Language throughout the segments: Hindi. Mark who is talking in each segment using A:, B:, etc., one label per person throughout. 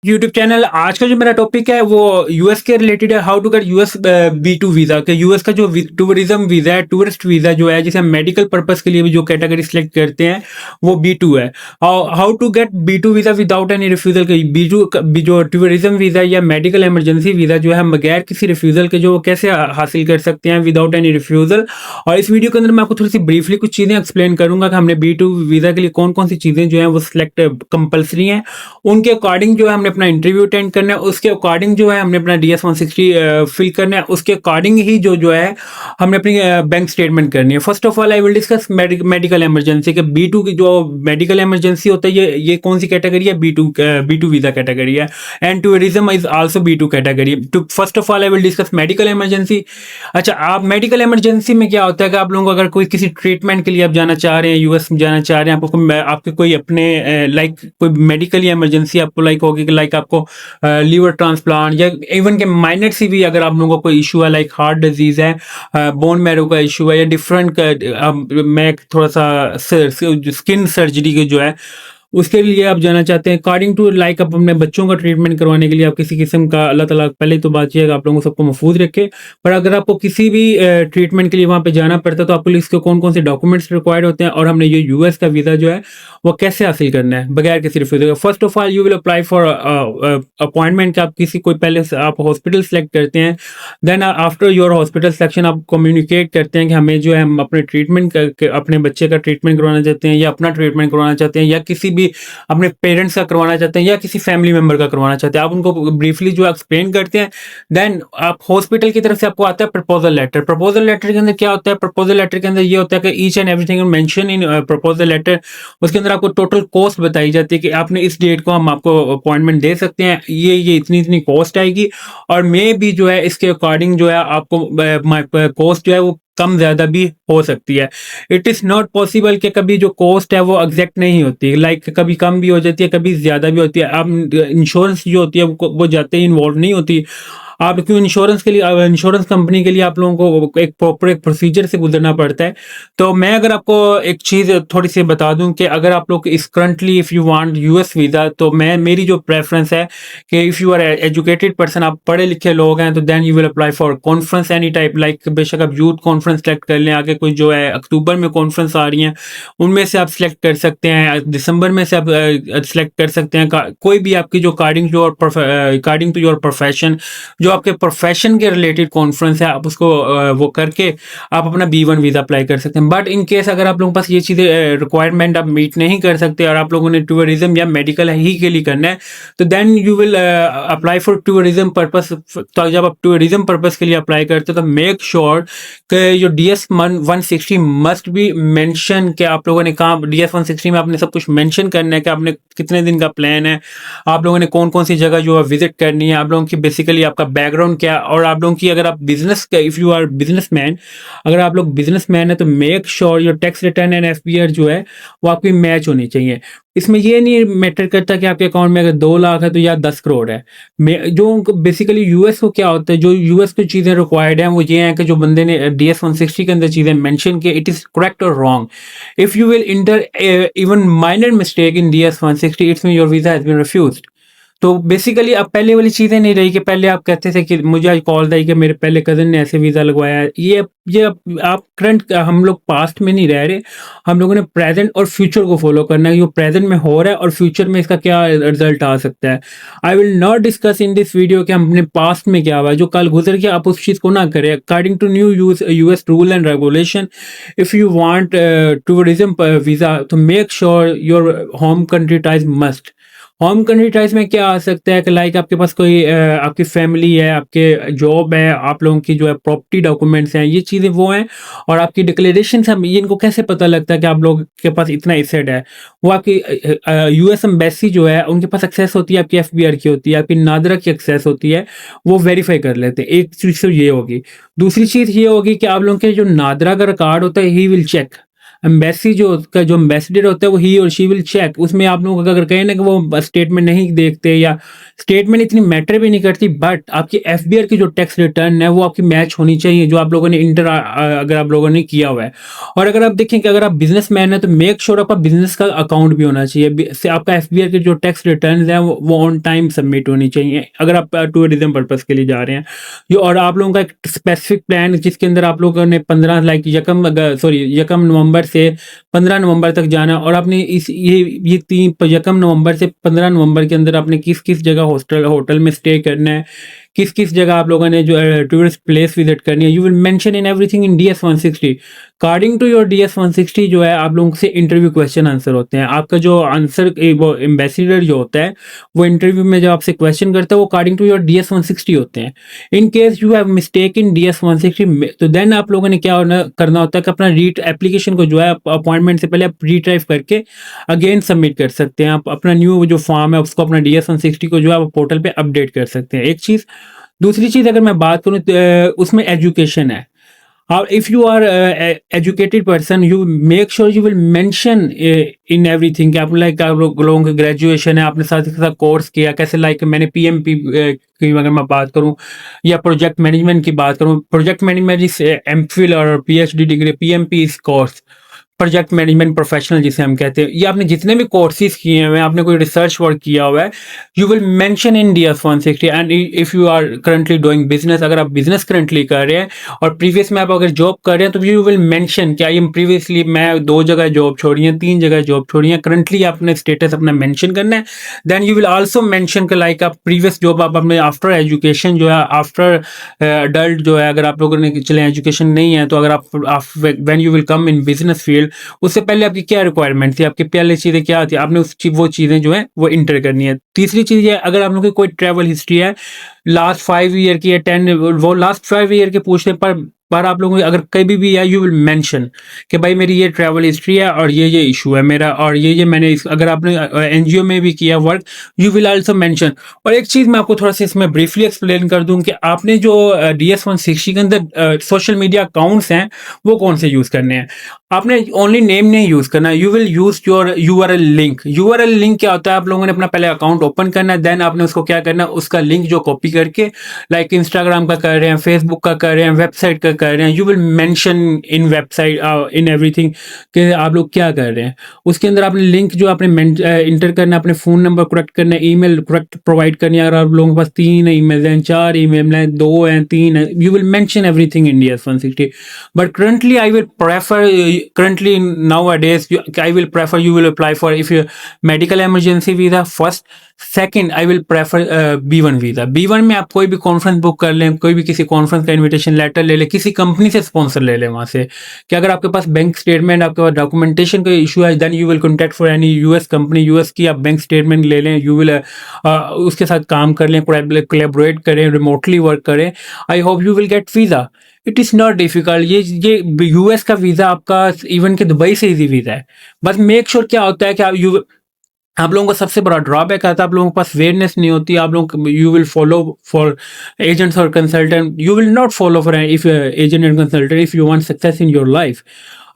A: YouTube channel. आज का जो मेरा टॉपिक है वो यूएस के रिलेटेड है, how to get US B2 visa. कि यूएस का जो टूरिज्म वीज़ा है, टूरिस्ट वीज़ा जो है, जिसे हम मेडिकल पर्पस के लिए भी जो कैटेगरी सिलेक्ट करते हैं, वो B2 है। How to get B2 visa without any refusal के। जो टूरिज्म वीज़ा या मेडिकल इमरजेंसी वीज़ा जो है, हम बगैर किसी रिफ्यूज़ल के जो कैसे हासिल कर सकते हैं विदाउट एनी रिफ्यूज़ल। और इस वीडियो के अंदर मैं आपको थोड़ी सी ब्रीफली कुछ चीज़ें एक्सप्लेन करूंगा कि हमने B2 वीज़ा के लिए कौन कौन सी चीज़ें जो है वो सिलेक्ट कंपलसरी हैं, उनके अकॉर्डिंग जो है हमने अपना इंटरव्यू अटेंड करना है, उसके अकॉर्डिंग जो है हमने अपना DS-160 फिल करना है, उसके अकॉर्डिंग ही जो है हमने अपनी बैंक स्टेटमेंट करनी है। First of all I will discuss medical emergency के B2 की जो मेडिकल इमरजेंसी होता है, ये कौन सी कैटेगरी है? B2 वीजा कैटेगरी है। And tourism is also B2 category. To first of all I will discuss medical emergency. अच्छा, आप मेडिकल इमरजेंसी में क्या होता है कि आप लोगों को अगर कोई किसी ट्रीटमेंट के लिए आप जाना चाह रहे हैं, यूएस में जाना चाह रहे हैं, आपके कोई अपने लाइक कोई मेडिकल इमरजेंसी आपको लाइक होगी कि लाइक आपको लीवर ट्रांसप्लांट या इवन के माइनर सी भी अगर आप लोगों को कोई इशू है, लाइक हार्ट डिजीज है, बोन मैरो का इशू है, या डिफरेंट मैं थोड़ा सा स्किन सर्जरी के जो है उसके लिए आप जाना चाहते हैं, अकॉर्डिंग टू लाइक आप अपने बच्चों का ट्रीटमेंट करवाने के लिए आप किसी किस्म का, अल्लाह ताला पहले तो बात यह है आप लोगों सबको महफूज रखे। पर अगर आपको किसी भी ट्रीटमेंट के लिए वहाँ पे जाना पड़ता है तो आपको इसके कौन कौन से डॉक्यूमेंट्स रिक्वायर्ड होते हैं, और हमने ये यूएस का वीज़ा जो है वो कैसे हासिल करना है बगैर किसी refusal. First of all you will apply for appointment कि आप किसी कोई पहले से आप हॉस्पिटल सेलेक्ट करते हैं। Then after your hospital selection आप कम्युनिकेट करते हैं कि हमें जो है हम अपने ट्रीटमेंट अपने बच्चे का ट्रीटमेंट करवाना चाहते हैं, या अपना ट्रीटमेंट करवाना चाहते हैं, या किसी भी अपने पेरेंट्स का करवाना चाहते हैं, या किसी फैमिली मेंबर का करवाना चाहते हैं। आप उनको ब्रीफली जो एक्सप्लेन करते हैं। देन आप हॉस्पिटल की तरफ से आपको आता है प्रपोजल लेटर। प्रपोजल लेटर के अंदर क्या होता है? प्रपोजल लेटर के अंदर ये होता है कि each and everything mention in proposal letter. उसके अंदर आपको टोटल कॉस्ट बताई जाती है कि आपने इस डेट को हम आपको अपॉइंटमेंट दे सकते हैं, ये इतनी इतनी कॉस्ट आएगी, और मे भी जो है इसके अकॉर्डिंग जो है आपको कॉस्ट जो है वो कम ज़्यादा भी हो सकती है। इट इज़ नॉट पॉसिबल कि कभी जो कॉस्ट है वो एग्जैक्ट नहीं होती, लाइक कभी कम भी हो जाती है, कभी ज़्यादा भी होती है। अब इंश्योरेंस जो होती है वो जाते ही इन्वॉल्व नहीं होती। आप क्यों इंश्योरेंस के लिए, इंश्योरेंस कंपनी के लिए आप लोगों को एक प्रॉपर एक प्रोसीजर से गुजरना पड़ता है। तो मैं अगर आपको एक चीज़ थोड़ी सी बता दूं कि अगर आप लोग इस currently if you want US visa, तो मेरी जो प्रेफरेंस है कि if you are educated person, आप पढ़े लिखे लोग हैं, तो then you will apply for conference any type. Like बेशक आप यूथ कॉन्फ्रेंस सेलेक्ट कर लें, आगे कोई जो है अक्टूबर में कॉन्फ्रेंस आ रही हैं उनमें से आप सिलेक्ट कर सकते हैं, दिसंबर में से आप सिलेक्ट कर सकते हैं। कोई भी आपकी जो अकॉर्डिंग टू योर प्रोफेशन, जो आपके प्रोफेशन के रिलेटेड कॉन्फ्रेंस है, आप उसको वो करके आप अपना B1 वीज़ा अप्लाई कर सकते हैं। बट इन केस अगर आप लोगों के पास ये चीज़ें रिक्वायरमेंट आप मीट नहीं कर सकते और आप लोगों ने टूरिज्म या मेडिकल ही के लिए करना है, तो then you will apply for tourism purpose. तो जब आप टूरिज्म पर्पस के लिए अप्लाई करते हो तो मेक श्योर कि जो DS-160 मस्ट बी मेंशन कि आप लोगों ने कहाँ, DS-160 में आपने सब कुछ मेंशन करना है कि आपने कितने दिन का प्लान है, आप लोगों ने कौन कौन सी जगह जो है विजिट करनी है, आप लोगों की बेसिकली आपका बैकग्राउंड क्या, और आप लोगों की अगर आप बिजनेस का, इफ़ यू आर बिजनेसमैन, अगर आप लोग बिजनेसमैन है तो make sure your tax return and FBR जो है वो आपकी मैच होनी चाहिए। इसमें ये नहीं मैटर करता कि आपके अकाउंट में अगर 2 लाख है तो या 10 करोड़ है। जो बेसिकली यूएस को क्या होता है, जो यूएस की चीज़ें रिक्वायर्ड हैं वो ये हैं कि जो बंदे ने DS-160 के अंदर चीज़ें मेंशन की, इट इज़ करेक्ट और wrong. If you will enter even minor mistake in DS-160, it's mean your visa has been refused. तो बेसिकली अब पहले वाली चीज़ें नहीं रही कि पहले आप कहते थे कि मुझे आज कॉल आई कि मेरे पहले कज़न ने ऐसे वीज़ा लगवाया है। ये आप करंट, हम लोग पास्ट में नहीं रह रहे, हम लोगों ने प्रेजेंट और फ्यूचर को फॉलो करना है। जो प्रेजेंट में हो रहा है और फ्यूचर में इसका क्या रिजल्ट आ सकता है। I will not discuss in this video कि हमने पास्ट में क्या हुआ, जो कल गुजर गया आप उस चीज़ को ना करें। According to new US rule and regulation, if you want tourism visa तो make sure your home country ties must. Home country ties में क्या आ सकता है कि लाइक आपके पास कोई आपकी फैमिली है, आपके जॉब है, आप लोगों की जो है प्रॉपर्टी डॉक्यूमेंट्स हैं, ये चीज़ें वो हैं, और आपकी डिक्लेरेशन है। ये इनको कैसे पता लगता है कि आप लोग के पास इतना एसेट है? वो आपकी यूएस एम्बेसी जो है उनके पास एक्सेस होती है, आपकी FBR की होती है, आपकी नादरा की एक्सेस होती है, वो वेरीफाई कर लेते हैं। एक चीज़ तो ये होगी। दूसरी चीज़ ये होगी कि आप लोगों के जो नादरा का रिकॉर्ड होता है ही विल चेक। एम्बेसी जो उसका जो एम्बेसडर होता है वो ही और शी विल चेक, उसमें आप लोग अगर कहें ना कि वो स्टेटमेंट नहीं देखते या स्टेटमेंट इतनी मैटर भी नहीं करती, बट आपकी एफबीआर की जो टैक्स रिटर्न है वो आपकी मैच होनी चाहिए जो आप लोगों ने अगर आप लोगों ने किया हुआ है। और अगर आप देखें कि अगर आप बिजनेसमैन है तो मेक श्योर आपका बिजनेस का अकाउंट भी होना चाहिए, से आपका एफबीआर के जो टैक्स रिटर्न है वो ऑन टाइम सबमिट होनी चाहिए अगर आप टूरिज्म पर्पज के लिए जा रहे हैं। और आप लोगों का एक स्पेसिफिक प्लान जिसके अंदर आप लोगों ने 15 लाइक यकम नवंबर से 15 नवंबर तक जाना है, और आपने इस ये तीन यकम नवंबर से 15 नवंबर के अंदर आपने किस किस जगह होटल में स्टे करना है, किस किस जगह आप लोगों ने जो टूरिस्ट प्लेस विजिट करनी है, you will mention in everything in DS 160। According to your DS 160 जो है आप लोगों से इंटरव्यू क्वेश्चन आंसर होते हैं। आपका जो आंसर वो एम्बेसडर जो होता है वो इंटरव्यू में जब आपसे क्वेश्चन करता है वो अकॉर्डिंग टू योर डीएस 160 होते हैं। In case you have mistake in DS 160 तो देन आप लोगों ने क्या करना होता है कि अपना रीट एप्लीकेशन को जो है अपॉइंटमेंट से पहले आप रीट्राइव करके अगेन सबमिट कर सकते हैं। आप अपना न्यू जो फॉर्म है उसको अपना डीएस 160 को जो है आप पोर्टल पे अपडेट कर सकते हैं, एक चीज़। दूसरी चीज़ अगर मैं बात करूँ तो उसमें एजुकेशन है। If you are a educated person, you make sure you will mention in everything कि आप लाइक आप लोगों का ग्रेजुएशन है, आपने साथ के साथ कोर्स किया कैसे, लाइक मैंने पीएमपी की अगर मैं बात करूं या प्रोजेक्ट मैनेजमेंट की बात करूं, प्रोजेक्ट मैनेजमेंट इस एमफिल और पीएचडी डिग्री, पीएमपी इस कोर्स प्रोजेक्ट मैनेजमेंट प्रोफेशनल जिसे हम कहते हैं, ये आपने जितने भी कोर्सेज किए हुए हैं, आपने कोई रिसर्च वर्क किया हुआ है, you will mention in DS 160। And if you are currently doing business, अगर आप बिजनेस करंटली कर रहे हैं और प्रीवियस में आप अगर जॉब कर रहे हैं तो यू विल मेंशन क्या ये प्रीवियसली मैं 2 जगह जॉब छोड़ी है, 3 जगह जॉब छोड़ी है, करंटली आपने स्टेटस अपना मेंशन करना है। Then you will also mention का लाइक आप प्रीवियस जॉब आप अपने आफ्टर एजुकेशन जो है, आफ्टर अडल्ट जो है, अगर आप लोगों ने चले एजुकेशन नहीं है तो अगर आप when you will come in business field उससे पहले आपकी क्या रिक्वायरमेंट थी, आपकी पहले चीजें क्या थी, आपने वो चीजें जो है वो इंटर करनी है। तीसरी चीज है अगर आप लोगों की कोई ट्रैवल हिस्ट्री है लास्ट 5 ईयर की या 10, वो लास्ट 5 ईयर के पूछने पर आप लोगों को अगर कभी भी है यू विल मेंशन कि भाई मेरी ये ट्रैवल हिस्ट्री है और ये इशू है मेरा, और ये मैंने अगर आपने एनजीओ में भी किया work you will also mention. और एक चीज मैं आपको थोड़ा सा इसमें ब्रीफली एक्सप्लेन कर दूं कि आपने जो डीएस 160 के अंदर सोशल मीडिया अकाउंट्स हैं वो कौन से यूज करने हैं। आपने ओनली नेम नहीं यूज करना, you will use your URL link. URL link क्या होता है, आप लोगों ने अपना पहले अकाउंट ओपन करना है, देन आपने उसको क्या करना है, उसका लिंक जो कॉपी करके लाइक इंस्टाग्राम का कर रहे हैं, फेसबुक का कर रहे हैं, वेबसाइट का कर रहे हैं, you will mention in website in everything कि आप लोग क्या कर रहे हैं। उसके अंदर आपने लिंक जो आपने इंटर करना है, अपने फोन नंबर करेक्ट करना है, ईमेल करेक्ट प्रोवाइड करनी है। अगर आप लोगों के पास 3 ईमेल हैं, 4 ईमेल हैं, 2 हैं, 3 हैं, you will mention everything in DS 160। But currently I will prefer currently nowadays I will prefer you will apply for if you medical emergency visa first, second I will prefer B1 visa. B1 में आप कोई भी कॉन्फ्रेंस बुक कर लें, कोई भी किसी कॉन्फ्रेंस का इनविटेशन लेटर ले लें, किसी कंपनी से स्पॉन्सर ले लें वहां से कि अगर आपके पास बैंक स्टेटमेंट, आपके पास डॉक्यूमेंटेशन का इशू है, then you will contact for any US company, US की आप बैंक स्टेटमेंट ले लें, यू विल उसके साथ काम कर लें, कोलैबोरेट करें, रिमोटली वर्क करें, I hope you will get visa. It is not difficult. ये यूएस का वीज़ा आपका इवन के दुबई से इजी वीज़ा है। बस मेक श्योर क्या होता है कि आप लोगों का सबसे बड़ा ड्रॉबैक आता है आप लोगों के पास अवेयरनेस नहीं होती। आप लोग you will follow for agents और consultant, you will not follow for if agent and consultant if you want success in your life.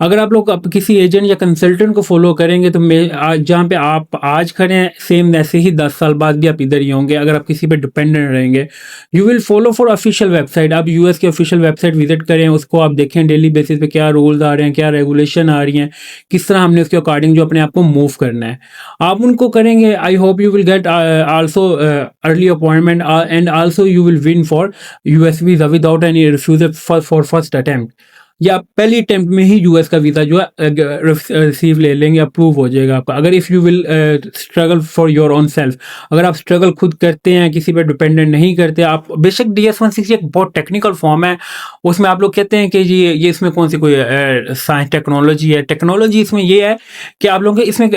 A: अगर आप लोग किसी एजेंट या कंसल्टेंट को फॉलो करेंगे तो जहाँ पे आप आज खड़े हैं सेम वैसे ही 10 साल बाद भी आप इधर ही होंगे अगर आप किसी पे डिपेंडेंट रहेंगे। You will follow for official website. आप यूएस की ऑफिशियल वेबसाइट विजिट करें, उसको आप देखें डेली बेसिस पे क्या रूल्स आ रहे हैं, क्या रेगुलेशन आ रही हैं, किस तरह हमने उसके अकॉर्डिंग जो अपने आप को मूव करना है आप उनको करेंगे। I hope you will get also early appointment and also you will win for US visa without any refusal for first attempt, या पहली अटेम्प्ट में ही यूएस का वीज़ा जो है रिसीव ले लेंगे, अप्रूव हो जाएगा आपका। अगर if you will struggle for your own self, अगर आप स्ट्रगल खुद करते हैं, किसी पे डिपेंडेंट नहीं करते आप, बेशक डीएस 160 एक बहुत टेक्निकल फॉर्म है, उसमें आप लोग कहते हैं कि जी ये इसमें कौन सी कोई साइंस टेक्नोलॉजी है। टेक्नोलॉजी इसमें ये है कि आप लोगों के इसमें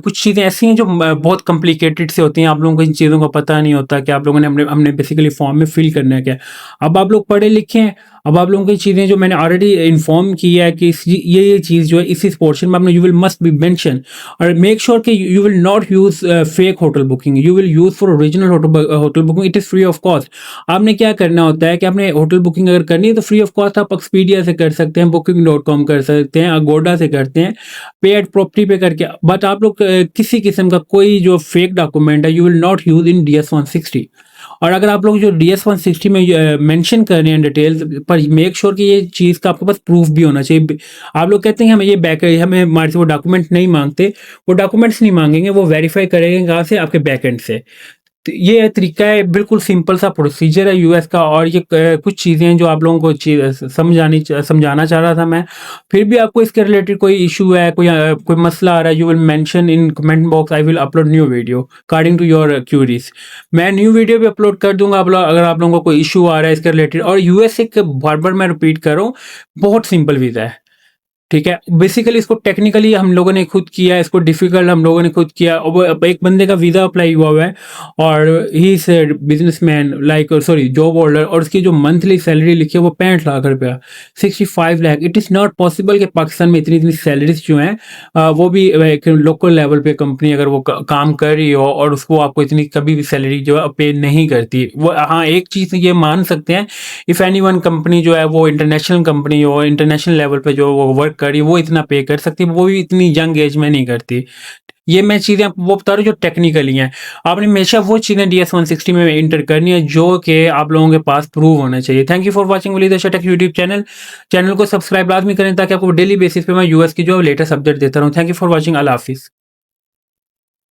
A: कुछ चीज़ें ऐसी हैं जो बहुत कॉम्प्लिकेटेड से होती हैं, आप लोगों को इन चीज़ों का पता नहीं होता कि आप लोगों ने हमने बेसिकली फॉर्म में फिल करना है क्या। अब आप लोग पढ़े लिखे हैं, अब आप लोगों की चीज़ें जो मैंने ऑलरेडी इन्फॉर्म की है कि ये चीज़ जो है इस पोर्शन में आपने you will must be mention और मेक श्योर कि you will not use fake hotel booking, you will use for original hotel booking, it is free of cost. आपने क्या करना होता है कि आपने होटल बुकिंग अगर करनी है तो फ्री ऑफ कॉस्ट आप एक्सपीडिया से कर सकते हैं, booking.com कर सकते हैं, अगोडा से करते हैं, पे एट प्रॉपर्टी पे करके। बट आप लोग किसी किस्म का कोई जो फेक डॉक्यूमेंट है you will not use in DS-160। और अगर आप लोग जो DS-160 में मेंशन कर रहे हैं डिटेल्स पर, मेक श्योर कि ये चीज़ का आपके पास प्रूफ भी होना चाहिए। आप लोग कहते हैं हमें ये बैक, हमें हमारे से वो डॉक्यूमेंट नहीं मांगते, वो डॉक्यूमेंट्स नहीं मांगेंगे, वो वेरीफाई करेंगे कहाँ से, आपके बैक एंड से। तो ये तरीका है, बिल्कुल सिंपल सा प्रोसीजर है यूएस का। और ये कुछ चीज़ें हैं जो आप लोगों को समझाना चाह रहा था मैं। फिर भी आपको इसके रिलेटेड कोई इशू है, कोई मसला आ रहा है, you will mention in comment box, I will upload new video according to your queries. मैं न्यू वीडियो भी अपलोड कर दूंगा अगर आप लोगों को कोई इशू आ रहा है इसके रिलेटेड। और यूएस एक बार बार मैं रिपीट कर रहा हूँ, बहुत सिंपल वीज़ा है, ठीक है। बेसिकली इसको टेक्निकली हम लोगों ने खुद किया, इसको डिफिकल्ट हम लोगों ने खुद किया। अब एक बंदे का वीज़ा अप्लाई हुआ है और he is businessman, like sorry job holder, और उसकी जो मंथली सैलरी लिखी है वो 65 लाख रुपया, 65 lakh. It is not possible कि पाकिस्तान में इतनी इतनी सैलरीज जो हैं वो भी एक लोकल लेवल पे कंपनी अगर वो काम कर रही हो और उसको आपको इतनी कभी भी सैलरी जो है पे नहीं करती। वो हाँ, एक चीज़ ये मान सकते हैं, इफ़ एनी वन कंपनी जो है वो इंटरनेशनल कंपनी हो, इंटरनेशनल लेवल पे जो वो वर्क करी, वो इतना पे कर सकती है, वो भी इतनी यंग एज में नहीं करती। ये मैं चीज़ें आपको वो बता रहा हूँ जो टेक्निकली हैं। आपने हमेशा वो चीज़ें DS-160 में एंटर करनी है जो कि आप लोगों के पास प्रूव होना चाहिए। थैंक यू फॉर वॉचिंग वली द शटक यूट्यूब चैनल को सब्सक्राइब लाजमी करें ताकि आपको डेली बेसिस पे मैं यूएस की जो लेटेस्ट अपडेट देता रहूँ। Thank you for watching. Allah हाफिज़।